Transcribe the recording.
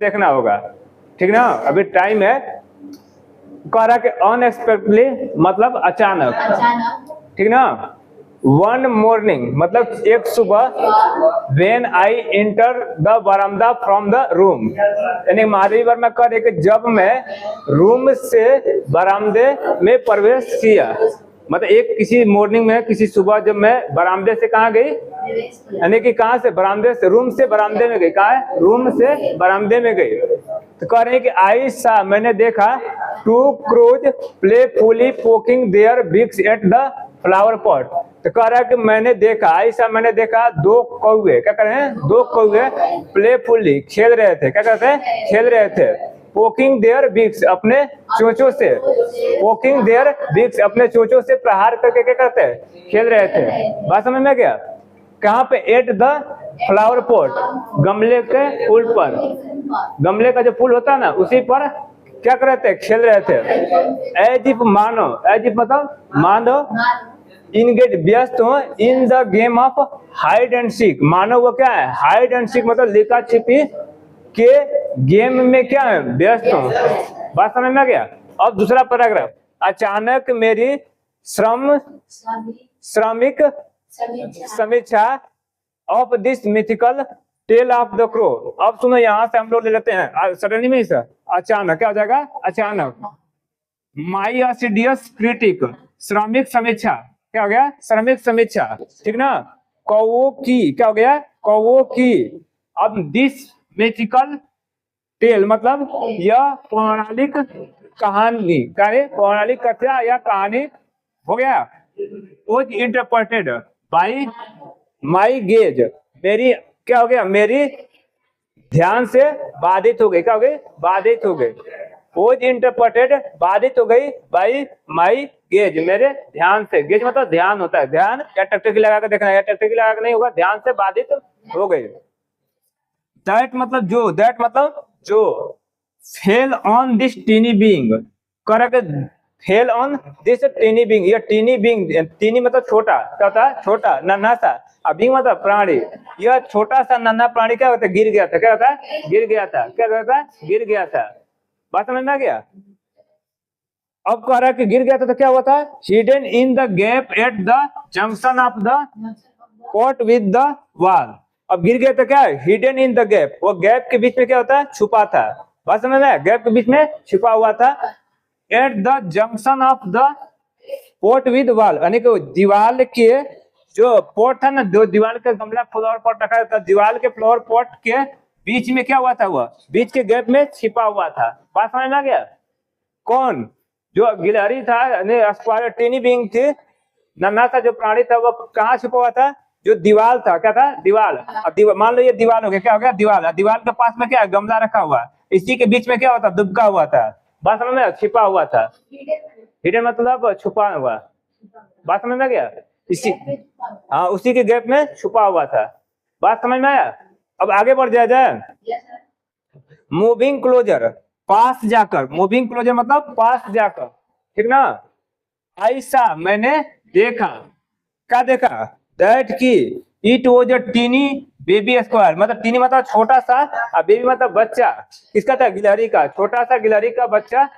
देखना होगा, ठीक ना। अभी टाइम है, कह रहा कि अनएक्सपेक्टेडली मतलब अचानक, ठीक ना। वन मॉर्निंग मतलब एक सुबह, व्हेन आई एंटर द बरामदा फ्रॉम द रूम, यानी महादेवी वर्मा कह रहे कि जब मैं रूम से बरामदे में प्रवेश किया, मतलब एक किसी मॉर्निंग में किसी सुबह जब मैं बरामदे से कहाँ गई, यानी कि कहाँ से, बरामदे से, रूम से बरामदे में गई, कहाँ है, रूम से बरामदे में गई। तो कह रहे हैं कि आई सा मैंने देखा, two crows playfully poking their beaks at the flower pot. तो कह रहा है कि मैंने देखा, आई सा मैंने देखा, दो कौवे, क्या कर रहे हैं, दो कौवे प्लेफुली खेल रहे थे, क्या करते हैं, खेल रहे थे, पोकिंग देयर बिक्स अपने चोंचों से, पोकिंग देयर बिक्स अपने चोंचों से प्रहार करके क्या करते हैं, खेल रहे थे। बात समझ में गया। कहाँ पे, एट द फ्लावर पॉट, गमले के फूल पर, गमले का जो फूल होता है ना उसी पर क्या कर रहे थे, खेल रहे थे। एज इफ मानो, एज इफ मतलब मानो, इनगेट व्यस्त हो, in the game of hide and seek, मानो वो क्या है, हाइड एंड सीक मतलब लिखा छिपी के गेम में क्या है, व्यस्त हो। बात समझ में गया। अब दूसरा पैराग्राफ, अचानक मेरी श्रमिक समीक्षा of this mythical tale of the crow. अब सुनो, यहां से हम लोग ले लेते हैं सडनली में सर, अचानक क्या हो जाएगा, अचानक। माई असिडियस क्रिटिक, श्रमिक समीक्षा, क्या हो गया, श्रमिक समीक्षा, ठीक ना। कौओं की, क्या हो गया, कौओं की। अब दिस मिथिकल टेल मतलब यह पौराणिक कहानी, पौराणिक कथा या कहानी हो गया, was interpreted by my gaze, मेरी क्या हो गया, मेरी ध्यान से बाधित हो गई, क्या हो गई, बाधित हो गई। was interpreted बाधित हो गई by my gaze, मेरे ध्यान से, गेज मतलब ध्यान होता है, ध्यान या टकटकी लगा कर देखना, या टकटकी लगा कर नहीं होगा, ध्यान से बाधित हो गई। दैट मतलब जो, दैट मतलब जो, fell on this tiny being, correct, fell on this tiny being, ये टीनी बीइंग, टीनी मतलब छोटा, क्या होता है, छोटा नन्हा सा, और बीइंग मतलब प्राणी, यह छोटा सा नन्हा प्राणी क्या होता है, गिर गया था, क्या होता है, गिर गया था, क्या होता है, गिर गया था। बात समझ में आ गया। अब कह रहा है कि गिर गया था तो क्या हुआ था, hidden in the gap at the junction of the pot with the wall. अब गिर गया तो क्या है, हिडन इन द गैप, वो गैप के बीच में क्या होता है, छुपा था। बात समझ में, गैप के बीच में छुपा हुआ था। At the junction of the pot with wall, यानी कि दीवार के जो पॉट था ना, जो दीवार के गमला फ्लावर पॉट रखा था, दीवार के फ्लावर पॉट के बीच में क्या हुआ था, वह बीच के गैप में छिपा हुआ था। बात समझ में आ गया। कौन, जो गिलहरी था, टीनी बीइंग थी, नन्हा सा जो प्राणी था, वो कहाँ छुपा हुआ था, जो दीवार था, क्या था, दीवार, मान लो ये दीवार हो गया, क्या हो गया, दीवार, दीवार के पास में क्या है, गमला रखा हुआ, इसी के बीच में क्या होता, दुबका हुआ था। बात समझ में, छिपा हुआ था, हिडन मतलब छुपा हुआ। बात समझ में गया, इसी, हाँ उसी के गैप में छुपा हुआ था। बात समझ में आया। अब आगे बढ़ जाए, मूविंग क्लोजर, पास जाकर, मूविंग क्लोजर मतलब पास जाकर, ठीक ना। ऐसा मैंने देखा, क्या देखा, दैट की, it was a tiny baby square, मतलब टीनी मतलब छोटा सा, और बेबी मतलब बच्चा, किसका था, गिलहरी का, छोटा सा गिलहरी का बच्चा